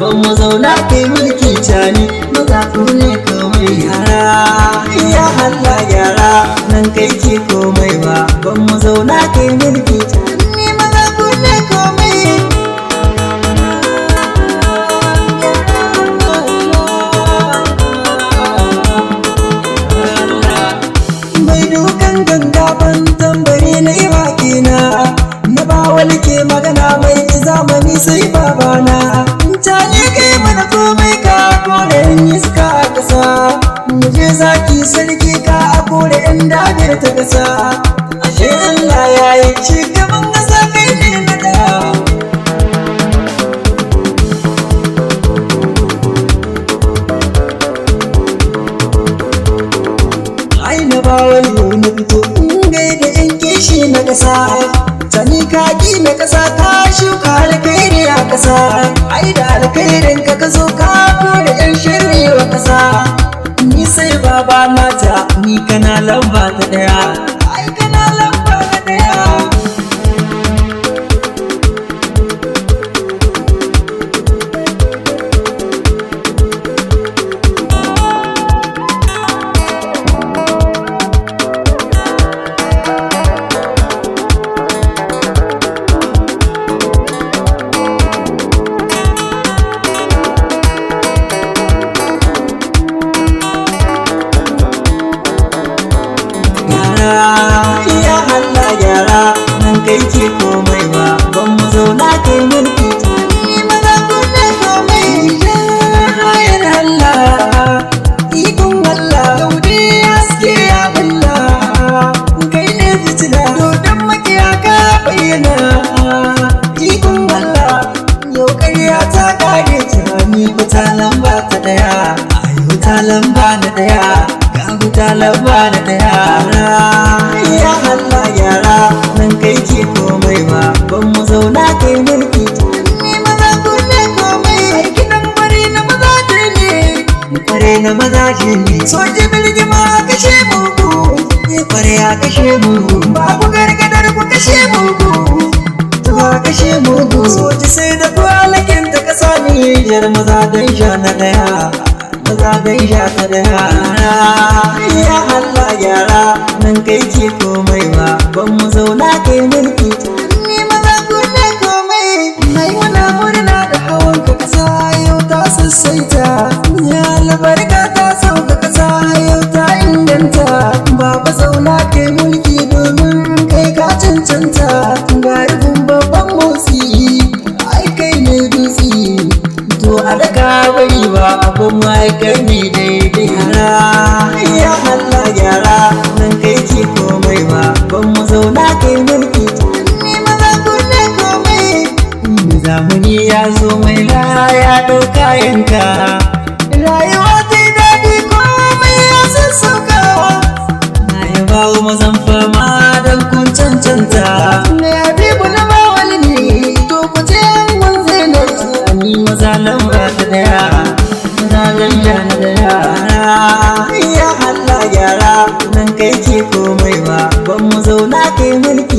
ban mu zauna kai mulki cani maza ku ne komai yara ya Allah yara nan kai ke komai ba ban mu zauna kai mulki cani maza ku ne komai mai dukan ganga ban tambari na yi wakina na ba wani ke magana mai zamani sai babana ta ne kai mana komai ka kore iska a kasa muje zaki sarki ka a kore yan dabir ta kasa ashe Allah ya yi ci gaban kasa kai ne na daya ai na ba wani na fito in gaida yan kishi na kasa tani ka gina kasa ka shuka alkhairi a kasa ai da alkhairin ka ka zo ka kore yan shirri wa kasa ni sai baba mata ni kana lamba ta daya ai kana lamba ta daya ya Allah gyara nan kai ke komai ba ban mu zauna kai mulki ni maza ku ne komai hayar Allah ikon Allah gaudi haske ya Allah kai ne fitila dodon makiya ka bayyana ikon Allah yau ƙarya ta kare tunani ta lamba ta daya ayo ta lamba na daya ta lamba na daya ya Allah yara nan kai ke komai ba ban mu zauna kai mulki ni maza ku ne komai aiki nan bare na maza ne kware na maza ne soji bilgima kashe mugu ni kware ya kashe mugu babu gargadar ku kashe mugu tuwa kashe mugu soji sai da kwalakin ta kasa ni jar maza dan sha na daya maza gaisha ta daya ya Allah yara nan kai ke komai ba ban mu zauna kai mulki ni maza ku ne komai mai wana murna da hawan ka kasa yau ta sassaita ya albarka ta sauka kasa yau ta inganta baba zauna kai mulki domin kai ka cancanta ga rubun babban motsi ai kai ne dutse to a daga bari ba abin ma'aikar ne daidai ya Allah gyara nan kai ke komai ba ban mu zauna kai mulki ni maza ku ne komai zamani ya zo mai ya ɗauka yanka rayuwa ta yi daɗi komai ya sassauka na yaba wa mazan fama don kun cancanta na Habibu na bawali ne to ku ce mun zai na ni maza lamba ta daya maza ganja na daya ya Allah gyara nan kai ke komai ba ban mu zauna kai mulki